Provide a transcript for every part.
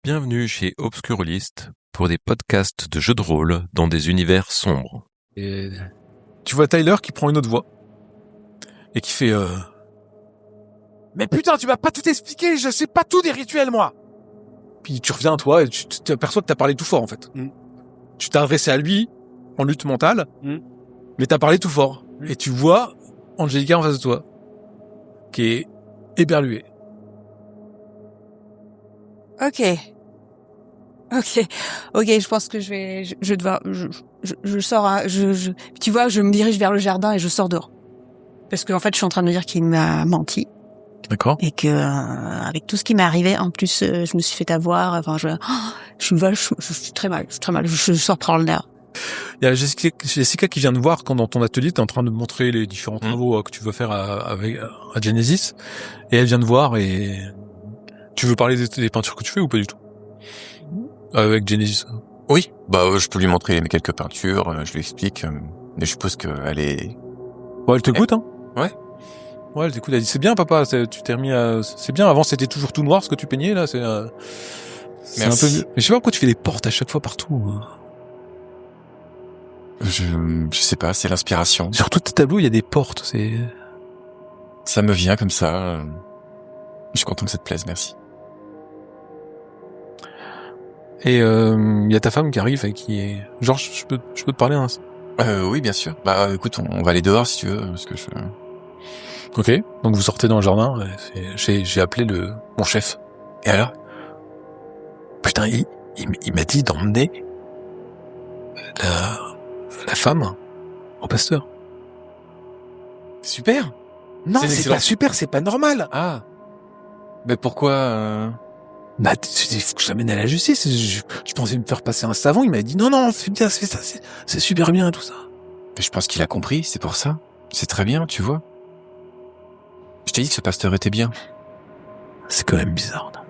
Bienvenue chez Obscurlist pour des podcasts de jeux de rôle dans des univers sombres. Et tu vois Tyler qui prend une autre voix et qui fait mais putain, tu m'as pas tout expliqué, je sais pas tout des rituels, moi. Puis tu reviens à toi et tu t'aperçois que t'as parlé tout fort, en fait. Tu t'es adressé à lui en lutte mentale, mais t'as parlé tout fort. Et tu vois Angelica en face de toi, qui est éberluée. Ok, je pense que je sors, tu vois, je me dirige vers le jardin et je sors dehors. Parce que en fait, je suis en train de me dire qu'il m'a menti. D'accord. Et que, avec tout ce qui m'est arrivé, en plus, je me suis fait avoir, enfin, je suis très mal, je sors prendre l'air. Il y a Jessica qui vient de voir quand dans ton atelier, t'es en train de montrer les différents travaux que tu veux faire à Genesis. Et elle vient de voir et tu veux parler des peintures que tu fais ou pas du tout? Avec Genesis. Oui, je peux lui montrer quelques peintures, je lui explique, mais je suppose qu'elle est... Ouais, elle t'écoute, hein? Ouais. Ouais, elle t'écoute, elle dit, c'est bien, papa, tu t'es remis à... C'est bien, avant c'était toujours tout noir ce que tu peignais, là, c'est un peu mieux. Mais je sais pas pourquoi tu fais des portes à chaque fois partout. Je sais pas, c'est l'inspiration. Sur tous tes tableaux, il y a des portes, Ça me vient comme ça. Je suis content que ça te plaise, merci. Et il y a ta femme qui arrive et qui est... Georges, je peux te parler un instant? Oui, bien sûr. Écoute, on va aller dehors si tu veux, parce que je... Ok, donc vous sortez dans le jardin, j'ai appelé mon chef. Et alors? Putain, il m'a dit d'emmener la femme au pasteur. Super. Non, C'est c'est excellent. pas super, c'est pas normal. Ah. Mais pourquoi Bah, il faut que je l'amène à la justice. Je pensais me faire passer un savon, il m'a dit non, c'est bien, c'est ça, c'est super bien tout ça. Mais je pense qu'il a compris, c'est pour ça. C'est très bien, tu vois. Je t'ai dit que ce pasteur était bien. C'est quand même bizarre. Non?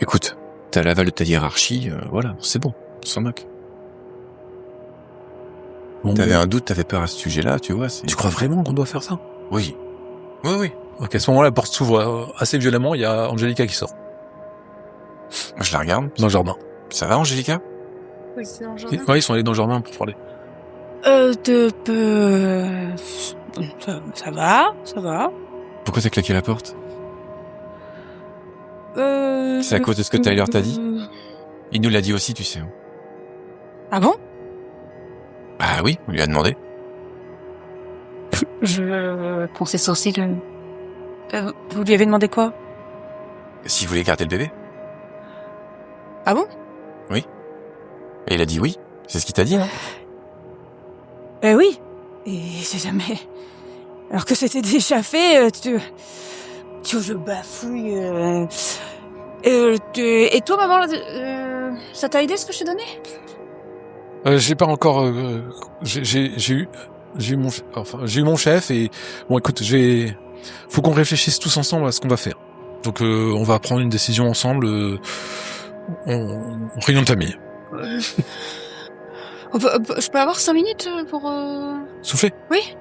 Écoute, t'as l'aval de ta hiérarchie, voilà, c'est bon, on s'en moque. Bon, T'avais un doute, t'avais peur à ce sujet-là, tu vois. Tu crois vraiment qu'on doit faire ça? Oui. Oui. Ok, à ce moment-là, la porte s'ouvre assez violemment, il y a Angelica qui sort. Je la regarde. Dans le jardin. Ça va, Angelica? Oui, c'est dans le jardin. Ouais, ils sont allés dans le jardin pour parler. Ça va. Pourquoi t'as claqué la porte? C'est à cause de ce que Tyler t'a dit? Il nous l'a dit aussi, tu sais. Ah bon? Bah oui, on lui a demandé. Je pense ses sourcils. Vous lui avez demandé quoi? S'il voulait garder le bébé. Ah bon? Oui. Et il a dit oui. C'est ce qu'il t'a dit, hein? Oui. Et c'est jamais... Alors que c'était déjà fait, je bafouille... Et toi, maman, ça t'a aidé ce que je t'ai donné? J'ai pas encore... j'ai eu mon chef et... Bon, écoute, faut qu'on réfléchisse tous ensemble à ce qu'on va faire. Donc, on va prendre une décision ensemble. Réunion de famille. Je peux avoir 5 minutes pour... Souffler? Oui.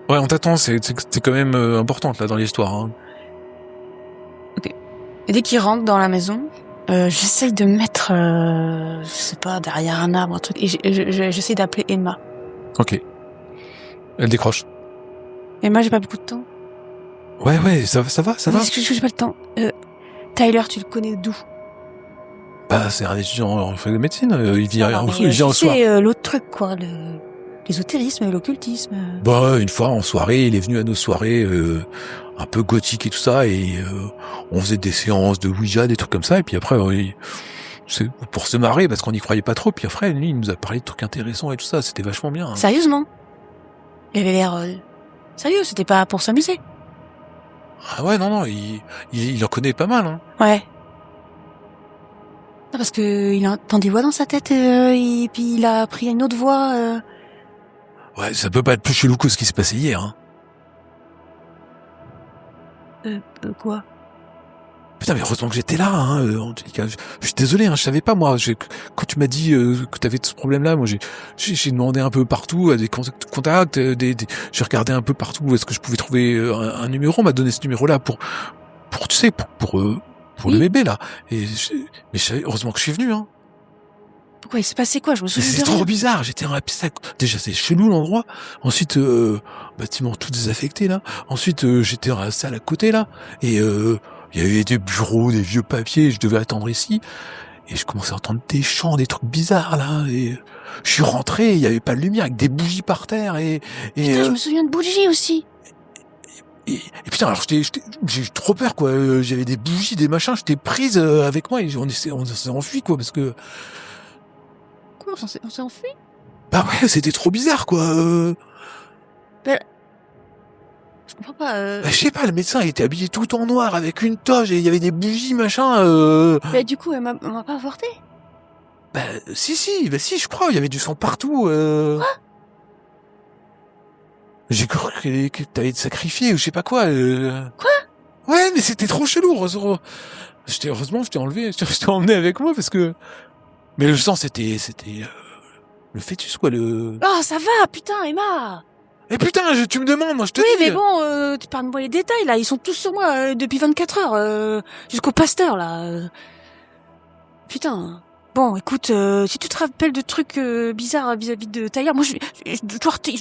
Ouais, on t'attend, c'est quand même importante là dans l'histoire. Hein. Ok. Et dès qu'il rentre dans la maison, j'essaye de mettre, je sais pas, derrière un arbre, un truc, et j'essaye d'appeler Emma. Ok. Elle décroche. Emma, j'ai pas beaucoup de temps. Ouais, ça va. Est-ce que j'ai pas le temps? Tyler, tu le connais d'où? Bah, c'est un étudiant en fait de médecine. Il vient en soir. C'est l'autre truc, quoi, l'ésotérisme, l'occultisme. Bah, une fois en soirée, il est venu à nos soirées un peu gothiques et tout ça, et on faisait des séances de Ouija, des trucs comme ça, et puis après, c'est pour se marrer, parce qu'on n'y croyait pas trop, puis après, lui, il nous a parlé de trucs intéressants et tout ça, c'était vachement bien. Hein. Sérieusement? Il avait l'air sérieux, c'était pas pour s'amuser. Ah ouais, non, il en connaît pas mal. Hein. Ouais. Non, parce que il entend des voix dans sa tête, et puis il a pris une autre voix. Ouais, ça peut pas être plus chelou que ce qui s'est passé hier. Hein. Quoi? Putain, mais heureusement que j'étais là, hein, Angelica. Je suis désolé, hein, je savais pas, moi. Quand tu m'as dit que t'avais ce problème-là, moi, j'ai demandé un peu partout, à des contacts, j'ai regardé un peu partout où est-ce que je pouvais trouver un numéro. On m'a donné ce numéro-là pour tu sais, pour pour le bébé, là. Mais je savais, heureusement que je suis venu, hein. Pourquoi il s'est passé quoi? Je me souviens C'est de rien. trop bizarre, j'étais dans la piscine. Déjà, c'est chelou l'endroit. Ensuite, bâtiment tout désaffecté, là. Ensuite, j'étais dans la salle à côté, là. Et il y avait des bureaux, des vieux papiers, je devais attendre ici. Et je commençais à entendre des chants, des trucs bizarres, là. Et je suis rentré, il y avait pas de lumière, avec des bougies par terre. Putain, je me souviens de bougies aussi. Et putain, alors j'ai eu trop peur, quoi. J'avais des bougies, des machins, j'étais prise avec moi et on s'est enfui, quoi, parce que... Comment on s'est enfui? Bah ouais, c'était trop bizarre, quoi. Je comprends pas. Bah, je sais pas, le médecin il était habillé tout en noir avec une toge et il y avait des bougies, machin. Mais du coup, elle m'a pas avorté. Bah si, je crois, il y avait du sang partout. Quoi? J'ai cru que t'allais te sacrifier ou je sais pas quoi. Quoi? Ouais, mais c'était trop chelou. Heureusement, je t'ai enlevé, je t'ai emmené avec moi parce que... Mais le sang, c'était le fœtus, quoi, le... Oh, ça va, putain, Emma. Eh putain, tu me demandes, moi je te Oui, dis. mais bon, tu parles moi les détails, là. Ils sont tous sur moi depuis 24 heures, jusqu'au pasteur, là. Putain. Bon, écoute, si tu te rappelles de trucs bizarres vis-à-vis de Tyler, moi, je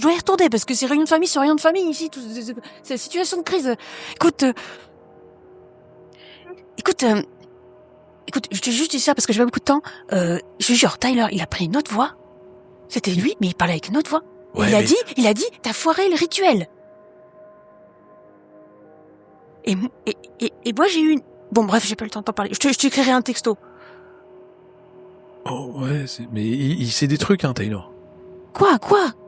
dois y retourner, parce que c'est réunion de famille sur réunion de famille, ici. C'est la situation de crise. Écoute, je te juste dis ça parce que j'ai pas beaucoup de temps. Je te jure, Tyler, il a pris une autre voix. C'était lui, mais il parlait avec une autre voix. Ouais, Il a dit, t'as foiré le rituel. Et moi, j'ai eu une... Bon, bref, j'ai pas le temps de t'en parler. Je t'écrirai un texto. Oh ouais, mais il sait des trucs, hein, Taylor. Quoi?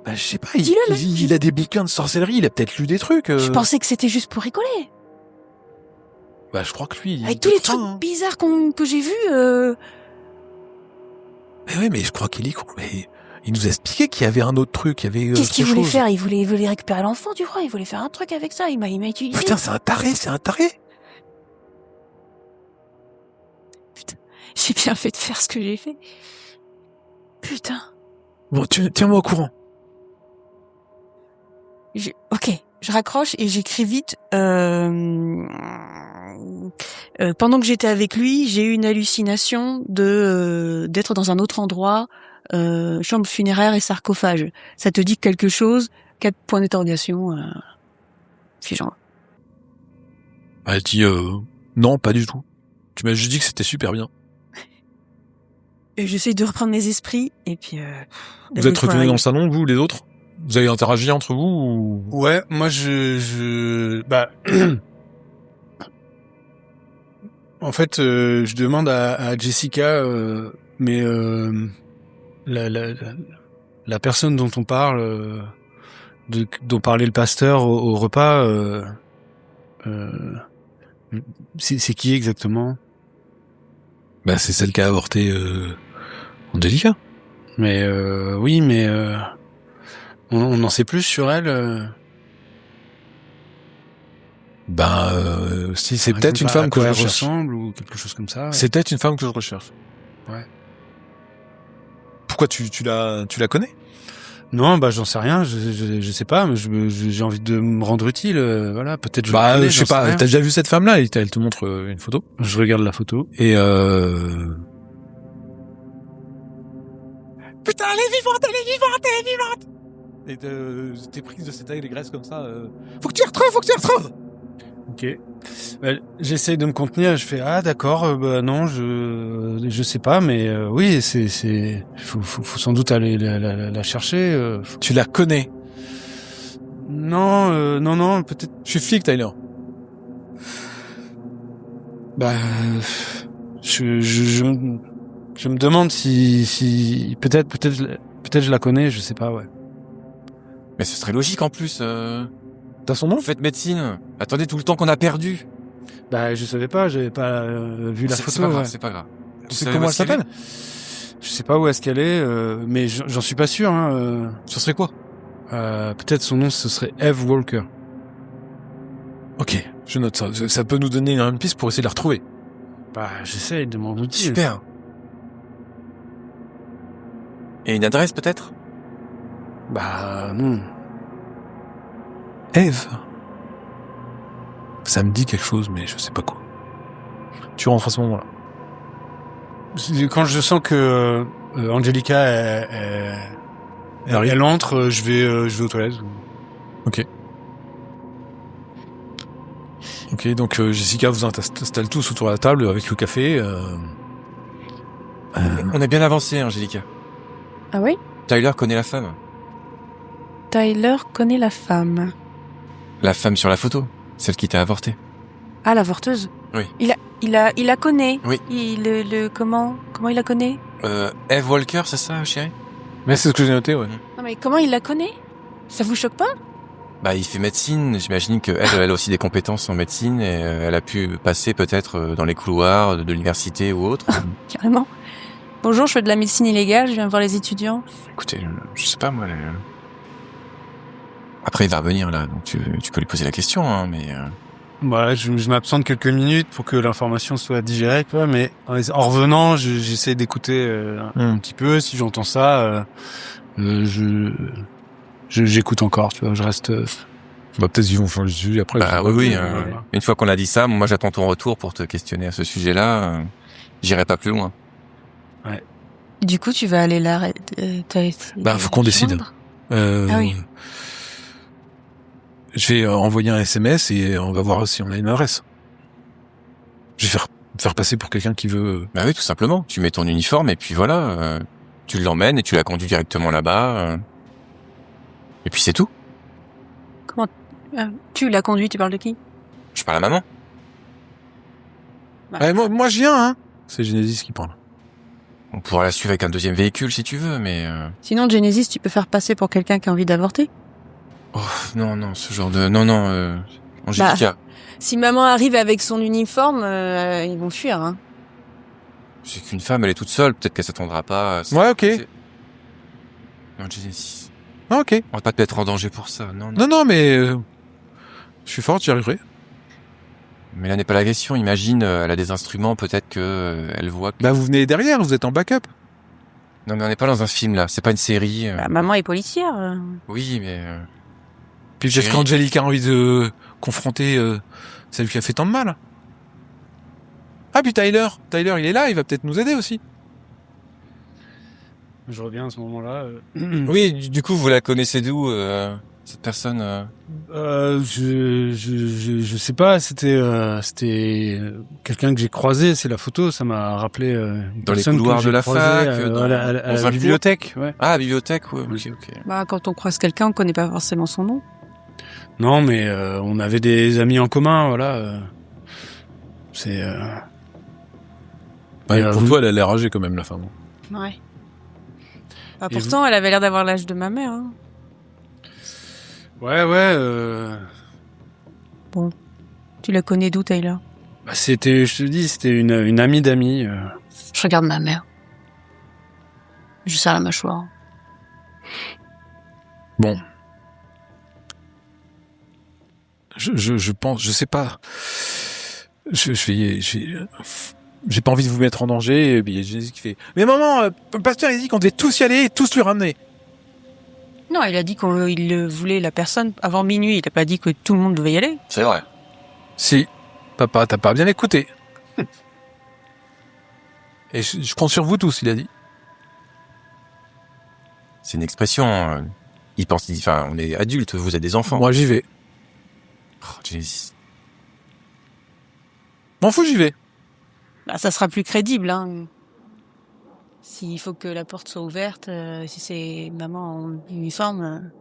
Bah je sais pas, Dis-le, il a des bouquins de sorcellerie, il a peut-être lu des trucs. Je pensais que c'était juste pour rigoler. Bah je crois que lui... Avec tous les trucs bizarres que j'ai vus... Mais oui, mais je crois qu'il il nous a expliqué qu'il y avait un autre truc, il y avait... Qu'est-ce qu'il voulait faire? Il voulait récupérer l'enfant, tu crois? Il voulait faire un truc avec ça, il m'a utilisé. Putain, c'est un taré. Putain, j'ai bien fait de faire ce que j'ai fait. Putain. Bon, tiens-moi au courant. Ok, je raccroche et j'écris vite. Pendant que j'étais avec lui, j'ai eu une hallucination d'être dans un autre endroit, chambre funéraire et sarcophage. Ça te dit quelque chose? 4 points d'interrogation. Figeant. Elle dit non, pas du tout. Tu m'as juste dit que c'était super bien. Et j'essaye de reprendre mes esprits et puis. Vous êtes retournés dans le salon, vous, les autres? Vous avez interagi entre vous ou... Ouais, moi bah en fait je demande à Jessica mais la personne dont on parle dont parlait le pasteur au repas c'est qui exactement? Bah c'est celle qui a avorté Angelica. Mais oui, mais on en sait plus sur elle. Si c'est peut-être une femme que je recherche. Ressemble ou quelque chose comme ça. Ouais. C'est peut-être une femme que je recherche. Ouais. Pourquoi tu la connais? Non, bah j'en sais rien, je sais pas, mais j'ai envie de me rendre utile, voilà, peut-être je Bah la connais, je sais pas, t'as déjà vu cette femme-là? Elle te montre une photo. Je regarde la photo. Et putain, elle est vivante. Et t'es prise de cette allégresse comme ça. Faut que tu retrouves. Ok. Bah, j'essaye de me contenir. Je fais d'accord. Bah non, je sais pas, mais oui, faut sans doute aller la chercher. Tu la connais? Non, peut-être. Je suis flic, Tyler. Bah, je me demande si peut-être je la connais. Je sais pas, ouais. Mais ce serait logique en plus. T'as son nom? Vous faites médecine. Attendez tout le temps qu'on a perdu. Bah, je savais pas, j'avais pas vu la photo. C'est pas grave. Tu sais comment elle s'appelle? Je sais pas où est-ce qu'elle est, mais j'en suis pas sûr. Hein, Ce serait quoi? Peut-être son nom, ce serait Eve Walker. Ok, je note ça. Ça peut nous donner une piste pour essayer de la retrouver. Bah, j'essaye de m'en douter. Super. Et une adresse peut-être? Bah, non. Eve. Ça me dit quelque chose, mais je sais pas quoi. Tu rentres à ce moment-là. Quand je sens que Angelica elle entre, je vais aux toilettes. Ok, donc Jessica vous installe tous autour de la table avec le café. On a bien avancé, Angélica. Ah oui? Tyler connaît la femme. Tyler connaît la femme. La femme sur la photo. Celle qui t'a avorté. Ah, l'avorteuse? Oui. Il la connaît. Oui. Comment il la connaît? Eve Walker, c'est ça, chérie? Mais c'est ce que j'ai noté, ouais. Non, mais comment il la connaît? Ça vous choque pas? Bah, il fait médecine. J'imagine qu'elle a aussi des compétences en médecine et elle a pu passer peut-être dans les couloirs de l'université ou autre. Carrément. Bonjour, je fais de la médecine illégale, je viens voir les étudiants. Écoutez, je sais pas, moi. Après, il va revenir, là. Donc, tu peux lui poser la question, hein, mais... Voilà, je m'absente quelques minutes pour que l'information soit digérée, quoi, mais en revenant, j'essaie d'écouter un petit peu. Si j'entends ça, j'écoute encore, tu vois, je reste... Bah, peut-être qu'ils vont faire le sujet après. Bah, oui. Une fois qu'on a dit ça, moi, j'attends ton retour pour te questionner à ce sujet-là. J'irai pas plus loin. Du coup, tu vas aller là... Bah, faut qu'on décide. Ah oui. Je vais envoyer un SMS et on va voir si on a une adresse. Je vais faire passer pour quelqu'un qui veut... Bah oui, tout simplement. Tu mets ton uniforme et puis voilà. Tu l'emmènes et tu la conduis directement là-bas. Et puis c'est tout. Comment... tu l'as conduit, tu parles de qui? Je parle à maman. moi je viens, hein. C'est Genesis qui parle. On pourra la suivre avec un deuxième véhicule si tu veux, mais... Sinon, Genesis, tu peux faire passer pour quelqu'un qui a envie d'avorter? Oh, non, ce genre de... Non, Angélica. Si maman arrive avec son uniforme, ils vont fuir, hein. C'est qu'une femme, elle est toute seule, peut-être qu'elle s'attendra pas. Ouais, ok. Non, Genesis. Ah, ok. On va pas te mettre en danger pour ça, non. Non, mais... je suis forte, j'y arriverai. Mais là n'est pas la question, imagine, elle a des instruments, peut-être que elle voit que... Bah, vous venez derrière, vous êtes en backup. Non, mais on n'est pas dans un film, là, c'est pas une série. Bah, maman est policière. Oui, mais... Puis peut-être qu'Angelica a envie de confronter celle qui a fait tant de mal. Ah, puis Tyler, il est là, il va peut-être nous aider aussi. Je reviens à ce moment-là. Oui, du coup, vous la connaissez d'où, cette personne Je sais pas, c'était quelqu'un que j'ai croisé, c'est la photo, ça m'a rappelé dans les couloirs de la fac, à la bibliothèque, ouais. Ah, la bibliothèque, ouais, ok. Bah, quand on croise quelqu'un, on connaît pas forcément son nom. Non, mais on avait des amis en commun, voilà. C'est... Ouais, pour toi, elle a l'air âgée quand même, la femme. Ouais. Bah, pourtant, elle avait l'air d'avoir l'âge de ma mère. Hein. Ouais. Bon. Tu la connais d'où, Tyler? Bah, je te dis, c'était une amie d'amis. Je regarde ma mère. Je serre la mâchoire. Bon. Je pense, je sais pas. J'ai pas envie de vous mettre en danger. Et puis il y a Jésus qui fait. Mais maman, le pasteur il dit qu'on devait tous y aller et tous lui ramener. Non, il a dit qu'il voulait la personne avant minuit. Il a pas dit que tout le monde devait y aller. C'est vrai. Si, papa, t'as pas bien écouté. Et je compte sur vous tous, il a dit. C'est une expression. Enfin, on est adultes, vous êtes des enfants. Moi j'y vais. Oh, Genesis. M'en fous, j'y vais. Bah, ça sera plus crédible, hein. S'il faut que la porte soit ouverte, si c'est maman en uniforme.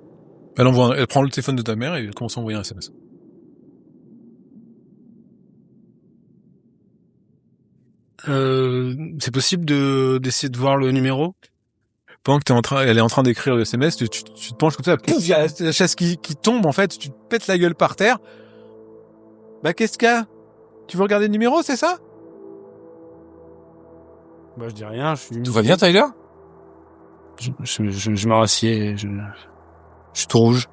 Elle prend le téléphone de ta mère et elle commence à envoyer un SMS. C'est possible d'essayer de voir le numéro? Pendant que elle est en train d'écrire le SMS, tu te penches comme ça, pouf, il y a la chaise qui tombe, en fait, tu te pètes la gueule par terre. Bah, qu'est-ce qu'il y a? Tu veux regarder le numéro, c'est ça? Bah, je dis rien, Tout va bien, Tyler? Je me rassieds, je suis tout rouge.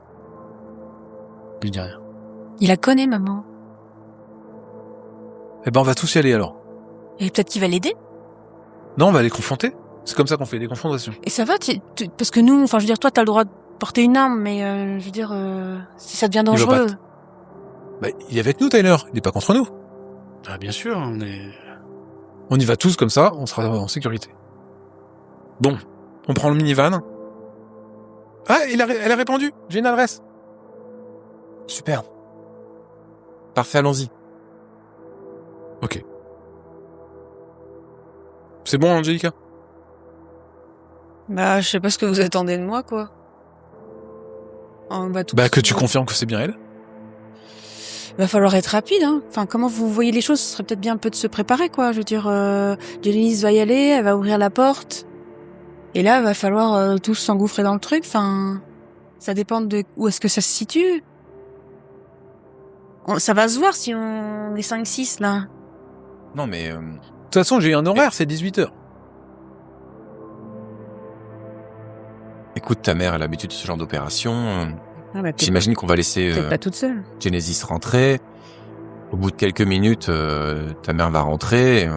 Je dis rien. Il la connaît, maman. Eh ben, on va tous y aller, alors. Et peut-être qu'il va l'aider. Non, on va les confronter. C'est comme ça qu'on fait des confrontations. Et ça va, parce que nous, enfin, je veux dire, toi, t'as le droit de porter une arme, mais je veux dire, si ça devient dangereux. Bah, il est avec nous, Tyler. Il est pas contre nous. Ah, bien sûr, on est... On y va tous comme ça, on sera en sécurité. Bon, on prend le minivan. Ah, elle a répondu. J'ai une adresse. Super. Parfait, allons-y. Ok. C'est bon, Angelica? Bah, je sais pas ce que vous attendez de moi, quoi. On va tous, Bah, que tu confirmes que c'est bien elle. Va falloir être rapide, hein. Enfin, comment vous voyez les choses? Ce serait peut-être bien un peu de se préparer, quoi. Je veux dire, Denise va y aller, elle va ouvrir la porte. Et là, va falloir tous s'engouffrer dans le truc. Enfin, ça dépend de où est-ce que ça se situe. Ça va se voir si on est 5-6, là. Non, mais... De toute façon, j'ai un horaire, c'est 18h. Écoute, ta mère a l'habitude de ce genre d'opération. Ah, bah, peut-être J'imagine qu'on va laisser pas toute seule. Genesis rentrer. Au bout de quelques minutes, ta mère va rentrer.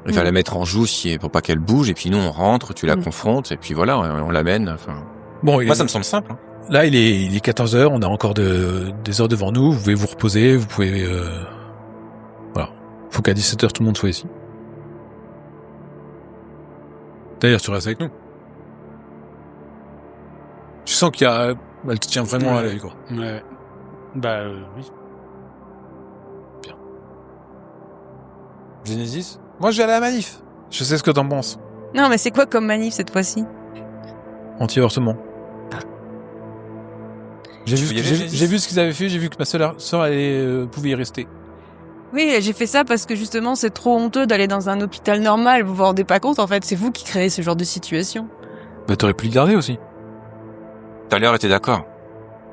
Il va la mettre en joue pour pas qu'elle bouge. Et puis nous, on rentre, tu la confrontes. Et puis voilà, on l'amène. Enfin, Bon, moi, ça me semble simple. Hein. Là, il est 14h, on a encore des heures devant nous, vous pouvez vous reposer, vous pouvez... Voilà. Faut qu'à 17h, tout le monde soit ici. D'ailleurs, tu restes avec nous. Tu sens qu'il y a... Elle te tient vraiment à l'œil, quoi. Ouais. Bah, oui. Genesis? Moi, je vais aller à la manif. Je sais ce que t'en penses. Non, mais c'est quoi comme manif cette fois-ci? Anti-avortement. J'ai Tu peux y aller, Genesis ? vu ce qu'ils avaient fait, j'ai vu que ma sœur pouvait y rester. Oui, j'ai fait ça parce que justement, c'est trop honteux d'aller dans un hôpital normal. Vous vous rendez pas compte, en fait, c'est vous qui créez ce genre de situation. Bah, t'aurais pu le garder aussi. Tout à l'heure, était d'accord.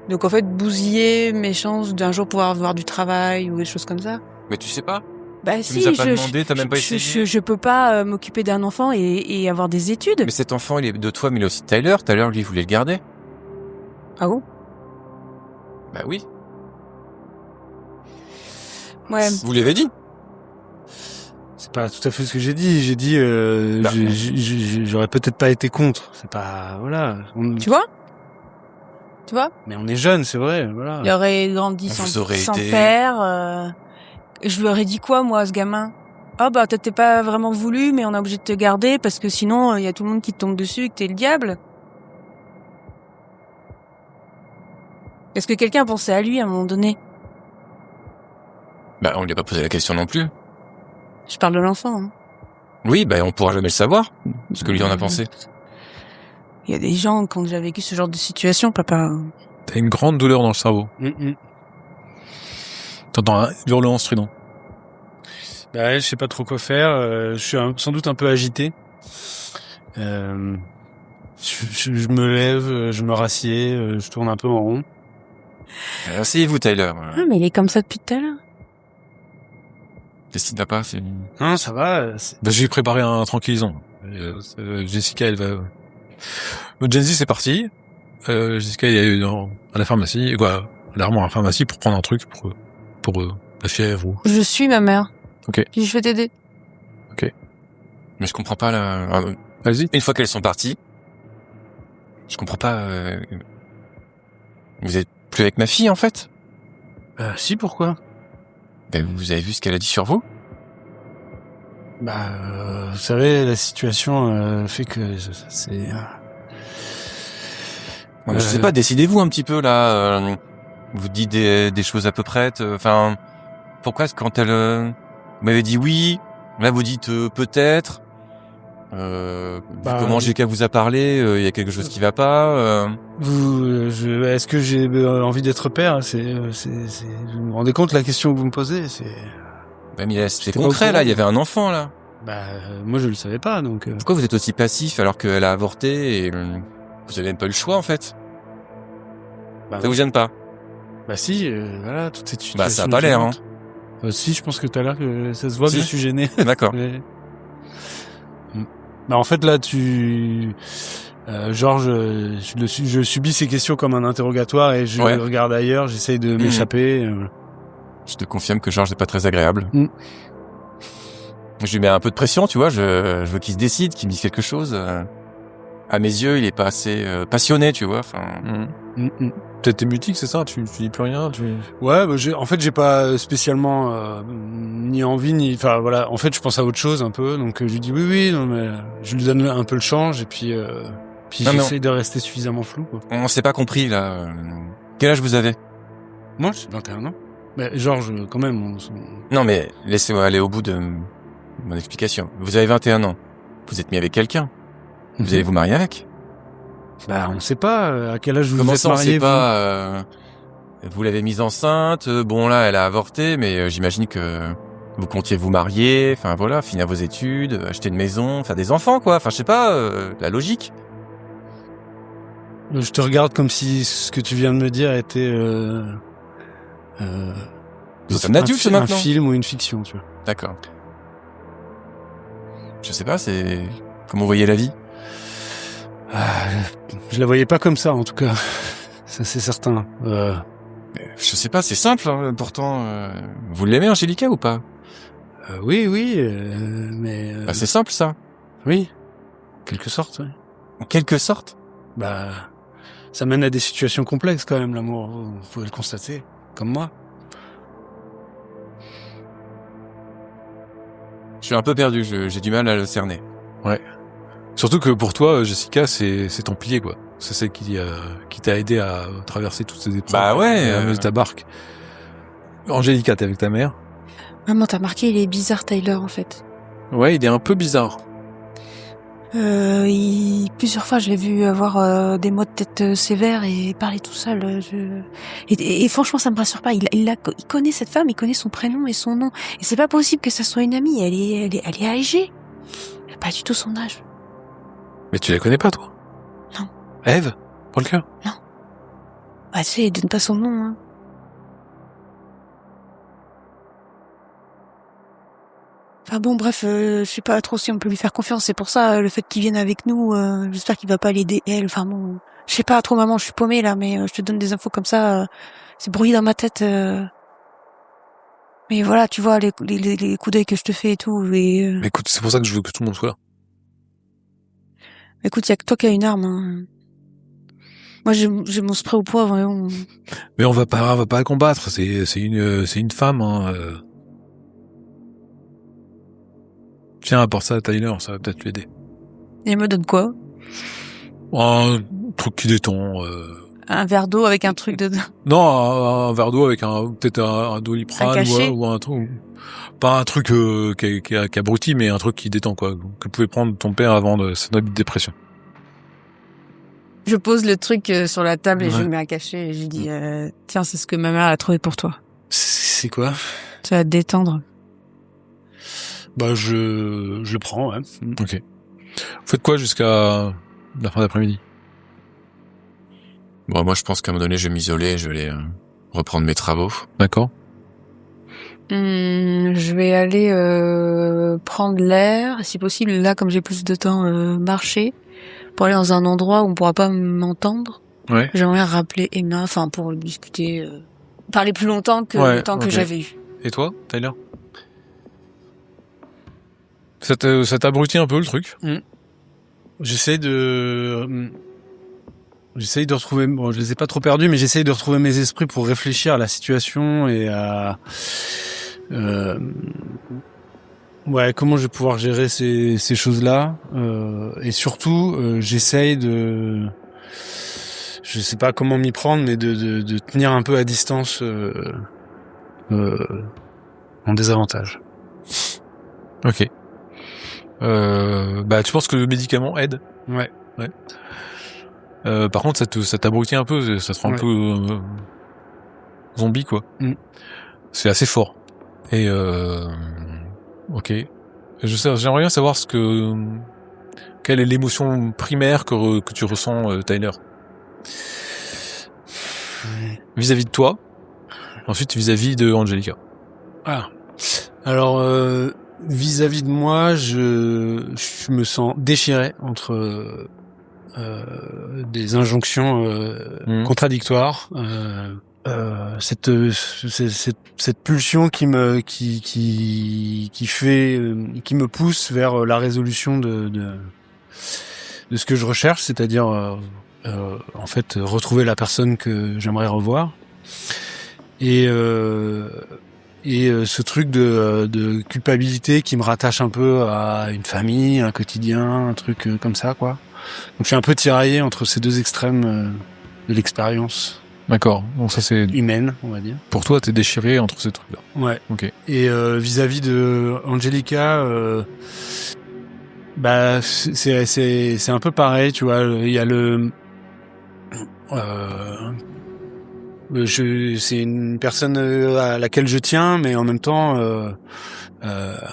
Donc en fait, bousiller mes chances d'un jour pouvoir avoir du travail ou des choses comme ça. Mais tu sais pas. Bah Tu si, nous as pas demandé, t'as même pas essayé. je peux pas m'occuper d'un enfant et avoir des études. Mais cet enfant, il est de toi, mais il est aussi de Tyler. Tyler, lui, il voulait le garder. Ah bon? Bah oui. Ouais. Vous l'avez dit. C'est pas tout à fait ce que j'ai dit. J'ai dit, j'aurais peut-être pas été contre. C'est pas, voilà. Tu vois? Mais on est jeunes, c'est vrai, voilà. Il aurait grandi On sans, vous aurait sans aidé. père. Je lui aurais dit quoi, moi, à ce gamin? Ah bah peut-être t'es pas vraiment voulu, mais on est obligé de te garder parce que sinon il y a tout le monde qui te tombe dessus et que t'es le diable. Est-ce que quelqu'un pensait à lui à un moment donné? Bah, on lui a pas posé la question non plus. Je parle de l'enfant. Hein. Oui, bah, on pourra jamais le savoir. Ce que lui en a pensé. Il y a des gens qui ont déjà vécu ce genre de situation, papa. T'as une grande douleur dans le cerveau. T'entends un hurlement strident. Bah, je sais pas trop quoi faire. Je suis sans doute un peu agité. Je me lève, je me rassieds, je tourne un peu en rond. Asseyez-vous, Tyler. Ah, mais il est comme ça depuis tout à l'heure. Qu'est-ce qui ne va pas? Non, ça va. Bah, j'ai préparé un tranquillisant. Jessica, elle va... Genesis c'est parti. Jessica, elle est à la pharmacie. Quoi, clairement à la pharmacie pour prendre un truc pour la fièvre ou... Je suis ma mère. Ok. Puis je vais t'aider. Mais je comprends pas là. Vas-y. Une fois qu'elles sont parties, je comprends pas. Vous êtes plus avec ma fille en fait? Si, pourquoi? Ben, vous avez vu ce qu'elle a dit sur vous? Bah, vous savez, la situation fait que c'est... Je sais pas, décidez-vous un petit peu là. Vous dites des choses à peu près. Enfin, pourquoi est-ce quand elle vous m'avez dit oui, là vous dites peut-être. Comment Jessica vous a parlé, il y a quelque chose qui va pas. Est-ce que j'ai envie d'être père? Vous me rendez compte la question que vous me posez? Ben, mais c'est J'étais pas concret au là, courant. il y avait un enfant là. Bah, moi je le savais pas, donc. Pourquoi vous êtes aussi passif alors qu'elle a avorté et vous avez même pas eu le choix en fait? Bah, Ça vous gêne pas? Bah si, voilà, toute cette situation. Bah ça a pas l'air, hein. Si, je pense que t'as l'air que ça se voit que Si. je suis gêné. D'accord. Mais... Bah en fait là, Georges, je subis ces questions comme un interrogatoire et je Ouais. regarde ailleurs, j'essaye de m'échapper. Je te confirme que Georges n'est pas très agréable. Mm. Je lui mets un peu de pression, tu vois, je veux qu'il se décide, qu'il me dise quelque chose. À mes yeux, il est pas assez passionné, tu vois. Enfin, Peut-être t'es mutique, c'est ça? Tu dis plus rien, Ouais, bah, j'ai pas spécialement ni envie ni, enfin voilà. En fait, je pense à autre chose un peu, donc je lui dis oui, non mais je lui donne un peu le change et puis Non, j'essaie de rester suffisamment flou, quoi. On s'est pas compris, là. Quel âge vous avez? Moi, j'ai 21 ans. Mais Georges, quand même. Non, mais laissez-moi aller au bout de mon explication. Vous avez 21 ans. Vous êtes mis avec quelqu'un. Vous allez vous marier avec? Bah, on sait pas à quel âge vous Comment êtes ça, on mariés. sait pas, vous l'avez mise enceinte, bon là, elle a avorté, mais j'imagine que vous comptiez vous marier, enfin voilà, finir vos études, acheter une maison, faire des enfants, quoi. Enfin, je sais pas, la logique. Je te regarde comme si ce que tu viens de me dire était Vous êtes un adulte un maintenant. film ou une fiction, tu vois. D'accord. Je sais pas, c'est comment vous voyez la vie. Je la voyais pas comme ça, en tout cas. Ça, c'est certain. Je sais pas, c'est simple, hein, pourtant. Vous l'aimez, Angélica, ou pas? Oui, mais... Bah, c'est simple, ça. oui, en quelque sorte, oui. En quelque sorte. Bah, ça mène à des situations complexes, quand même, l'amour. Vous pouvez le constater, comme moi. Je suis un peu perdu, j'ai du mal à le cerner. Surtout que pour toi, Jessica, c'est ton pilier, quoi. C'est celle qui t'a aidé à traverser toutes ces épreuves. Bah ouais, Et à mener ta barque. Angélica, t'es avec ta mère? Maman, t'as marqué, il est bizarre, Tyler, en fait. Ouais, il est un peu bizarre. Plusieurs fois, je l'ai vu avoir des mots de tête sévères et parler tout seul. Et franchement, ça me rassure pas. Il connaît cette femme, il connaît son prénom et son nom. Et c'est pas possible que ça soit une amie. Elle est âgée. Elle a pas du tout son âge. Mais tu la connais pas, toi? Non. Ève? Walker? Bah, tu sais, il donne pas son nom, hein. Enfin bon, bref, je sais pas trop si on peut lui faire confiance. C'est pour ça, le fait qu'il vienne avec nous, j'espère qu'il va pas l'aider elle. Enfin bon, je sais pas trop, maman, je suis paumée là, mais je te donne des infos comme ça. C'est brouillé dans ma tête. Mais voilà, tu vois, les coups d'œil que je te fais et tout. Et Mais écoute, c'est pour ça que je veux que tout le monde soit là. écoute, y a que toi qui as une arme. Hein. Moi, j'ai mon spray au poivre. Mais on va pas la combattre. C'est une femme, hein. Tiens, apporte ça à Tyler, ça va peut-être l'aider. Et elle me donne quoi? Un truc qui détend. Un verre d'eau avec un truc dedans. Non, un verre d'eau avec peut-être un Doliprane Un cachet. ou un truc. Pas un truc qui abrutit, mais un truc qui détend, quoi. Que pouvait prendre ton père avant de sa dépression. Je pose le truc sur la table et je Ouais. le mets à cacher et je lui dis tiens, c'est ce que ma mère a trouvé pour toi. C'est quoi? Ça va te détendre. Bah, je le prends, ouais. Ok. Vous faites quoi jusqu'à la fin d'après-midi? Bon, moi, je pense qu'à un moment donné, je vais m'isoler, je vais aller reprendre mes travaux. D'accord. Je vais aller prendre l'air, si possible, là, comme j'ai plus de temps, marcher, pour aller dans un endroit où on pourra pas m'entendre. Ouais. J'aimerais rappeler Emma, enfin, pour discuter, parler plus longtemps que Ouais, le temps que ok. j'avais eu. Et toi, Tyler? Ça t'abrutit un peu, le truc? J'essaye de retrouver, bon, je les ai pas trop perdus, mais j'essaye de retrouver mes esprits pour réfléchir à la situation et à, ouais, comment je vais pouvoir gérer ces choses-là, et surtout, j'essaye de, je sais pas comment m'y prendre, mais de tenir un peu à distance, en désavantage. Ok. Bah, tu penses que le médicament aide? Ouais. Par contre, ça t'abrutit un peu, ça te rend un peu zombie, quoi. C'est assez fort. Et ok. J'aimerais bien savoir quelle est l'émotion primaire que tu ressens, Tyler. Vis-à-vis de toi. Ensuite, vis-à-vis de Angelica. Ah. Alors, vis-à-vis de moi, je me sens déchiré entre des injonctions contradictoires. Cette pulsion qui me pousse vers la résolution de ce que je recherche, c'est-à-dire en fait retrouver la personne que j'aimerais revoir. Et ce truc de culpabilité qui me rattache un peu à une famille, un quotidien, un truc comme ça, quoi. Donc je suis un peu tiraillé entre ces deux extrêmes de l'expérience D'accord. Donc ça c'est humaine, on va dire. pour toi, t'es déchiré entre ces trucs-là. Ouais. Ok. Et vis-à-vis de Angelica, bah c'est un peu pareil, tu vois. Il y a c'est une personne à laquelle je tiens, mais en même temps, bah,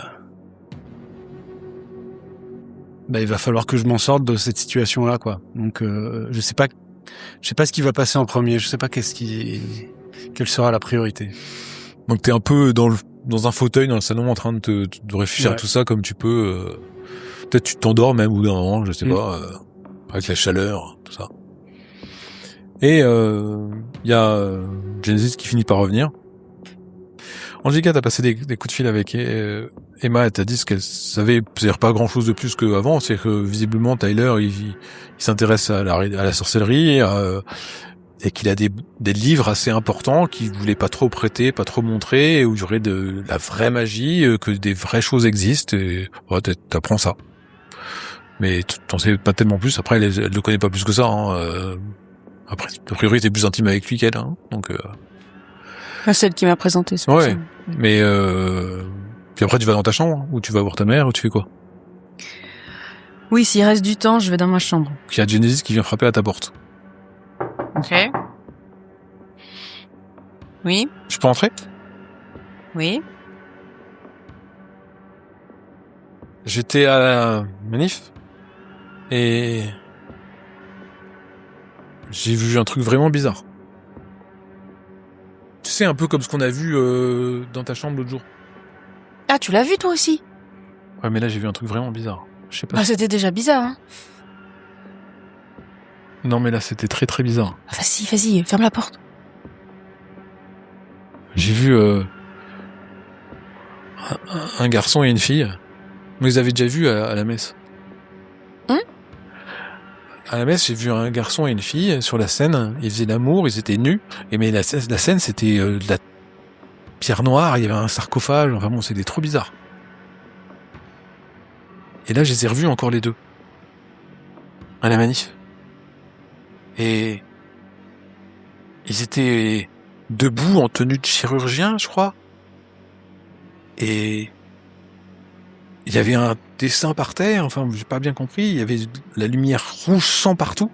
il va falloir que je m'en sorte de cette situation-là, quoi. Donc, je sais pas ce qui va passer en premier. Je sais pas quelle sera la priorité. Donc t'es un peu dans un fauteuil dans le salon en train de réfléchir à Ouais. tout ça comme tu peux. Peut-être tu t'endors même ou d'un moment, je sais pas, avec la chaleur, tout ça. Et y a Genesis qui finit par revenir. Angelica, t'as passé des coups de fil avec Emma, elle t'a dit ce qu'elle savait, c'est-à-dire pas grand-chose de plus qu'avant, c'est que visiblement Tyler, il s'intéresse à la sorcellerie, et qu'il a des livres assez importants qu'il voulait pas trop prêter, pas trop montrer, où il y aurait de la vraie magie, que des vraies choses existent, et ouais, t'apprends ça. Mais t'en sais pas tellement plus, après elle le connaît pas plus que ça, hein. Après, a priori, t'es plus intime avec lui qu'elle, hein. Donc, Celle qui m'a présenté ce ouais. film. Mais, puis après, tu vas dans ta chambre, ou tu vas voir ta mère, ou tu fais quoi? Oui, s'il reste du temps, je vais dans ma chambre. Il y a Genesis qui vient frapper à ta porte. Ok. Oui, Je peux entrer? oui. J'étais à la manif, et j'ai vu un truc vraiment bizarre. Tu sais, un peu comme ce qu'on a vu dans ta chambre l'autre jour. Ah, tu l'as vu toi aussi? Ouais, mais là, j'ai vu un truc vraiment bizarre. Je sais pas. Ah, c'était déjà bizarre, hein. Non, mais là, c'était très très bizarre. Ah, vas-y, ferme la porte. J'ai vu un garçon et une fille. Vous les avez déjà vus à la messe? À la messe, j'ai vu un garçon et une fille sur la scène. Ils faisaient l'amour, ils étaient nus. Mais la scène, c'était de la pierre noire. Il y avait un sarcophage. Enfin bon, c'était trop bizarre. Et là, je les ai revus encore les deux. À la manif. Et ils étaient debout en tenue de chirurgien, je crois. Et il y avait un dessin par terre, enfin, j'ai pas bien compris. Il y avait la lumière rouge sang partout.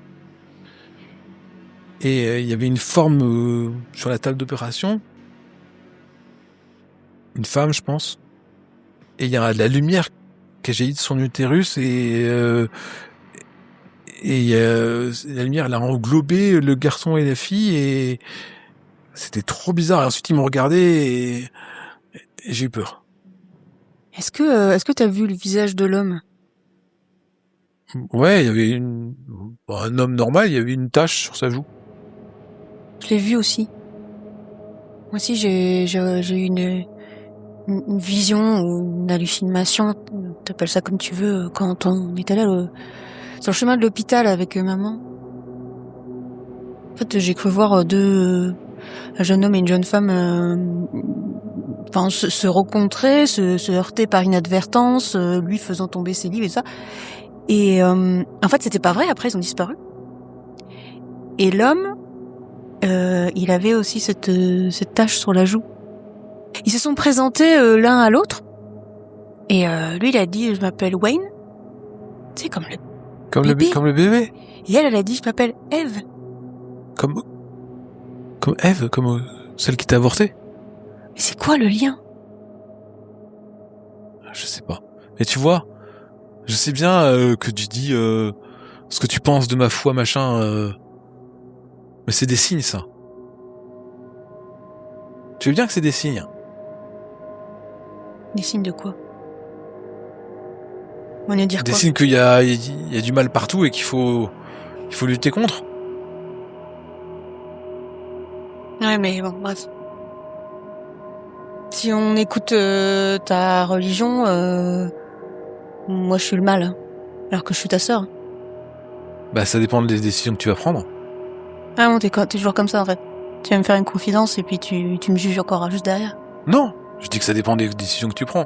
Et il y avait une forme sur la table d'opération. Une femme, je pense. Et il y a de la lumière qui a jailli de son utérus et la lumière, elle a englobé le garçon et la fille et c'était trop bizarre. Et ensuite, ils m'ont regardé et j'ai eu peur. Est-ce que t'as vu le visage de l'homme? Ouais, il y avait un homme normal, il y avait une tache sur sa joue. Je l'ai vu aussi. Moi aussi, j'ai eu une vision ou une hallucination, t'appelles ça comme tu veux, quand on est allé sur le chemin de l'hôpital avec maman. En fait, j'ai cru voir un jeune homme et une jeune femme se rencontrer, se heurter par inadvertance, lui faisant tomber ses livres et ça. Et en fait, c'était pas vrai, après ils ont disparu. Et l'homme, il avait aussi cette tache sur la joue. Ils se sont présentés l'un à l'autre. Et lui, il a dit, je m'appelle Wayne. Tu sais, comme le bébé. Comme le bébé. Et elle a dit, je m'appelle Eve. Comme Eve, comme celle qui t'a avorté. Mais c'est quoi le lien? Je sais pas. Mais tu vois, je sais bien que tu dis ce que tu penses de ma foi, machin. Mais c'est des signes, ça. Tu veux bien que c'est des signes? Des signes de quoi? On va dire Des quoi? signes qu'il y a du mal partout et qu'il faut lutter contre. Ouais, mais bon, bref. Si on écoute ta religion, moi je suis le mal, alors que je suis ta sœur. Bah, ça dépend des décisions que tu vas prendre. Ah bon, t'es toujours comme ça en fait. Tu vas me faire une confidence et puis tu me juges encore juste derrière. Non, je dis que ça dépend des décisions que tu prends.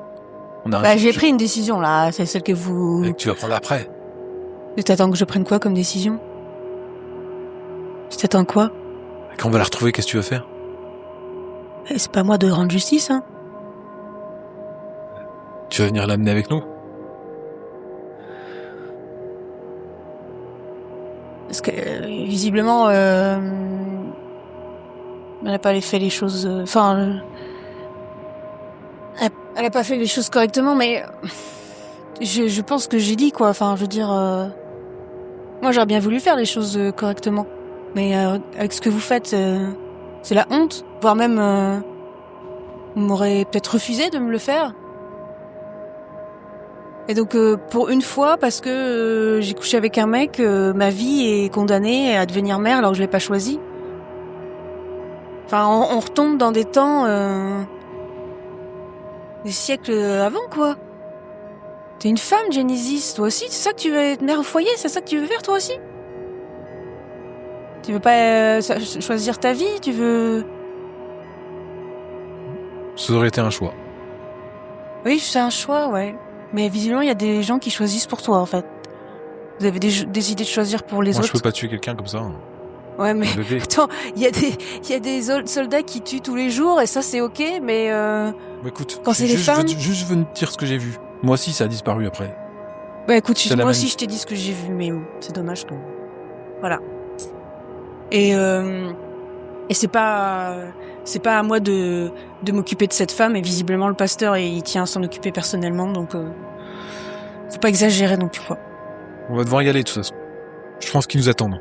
Bah, j'ai pris une décision là, c'est celle que vous... Et que tu vas prendre après. Tu t'attends que je prenne quoi comme décision? Tu t'attends quoi? Quand on va la retrouver, qu'est-ce que tu vas faire? C'est pas à moi de rendre justice, hein. Tu vas venir l'amener avec nous? Parce que, visiblement, elle a pas fait les choses... elle a pas fait les choses correctement, mais... Je pense que j'ai dit, quoi. Enfin, je veux dire... Moi, j'aurais bien voulu faire les choses correctement. Mais avec ce que vous faites, c'est la honte. Voire même... vous m'aurez peut-être refusé de me le faire. Et donc, pour une fois, parce que j'ai couché avec un mec, ma vie est condamnée à devenir mère alors que je l'ai pas choisi. Enfin, on retombe dans des temps... des siècles avant, quoi. T'es une femme, Genesis, toi aussi. C'est ça que tu veux être mère au foyer? C'est ça que tu veux faire, toi aussi? Tu veux pas choisir ta vie? Tu veux... Ça aurait été un choix. Oui, c'est un choix, ouais. Mais visiblement, il y a des gens qui choisissent pour toi, en fait. Vous avez des idées de choisir pour les Moi, autres. je peux pas tuer quelqu'un comme ça. Ouais, mais... Un bébé. Attends, il y a des soldats qui tuent tous les jours, et ça, c'est ok, mais... Bah, écoute, Quand c'est les femmes... je veux te dire ce que j'ai vu. Moi aussi, ça a disparu après. Bah écoute, C'est la moi même. aussi je t'ai dit ce que j'ai vu, mais c'est dommage que... Voilà. Et c'est pas à moi de m'occuper de cette femme, et visiblement le pasteur il tient à s'en occuper personnellement, donc faut pas exagérer non plus, quoi. On va devoir y aller de toute façon. Je pense qu'ils nous attendent.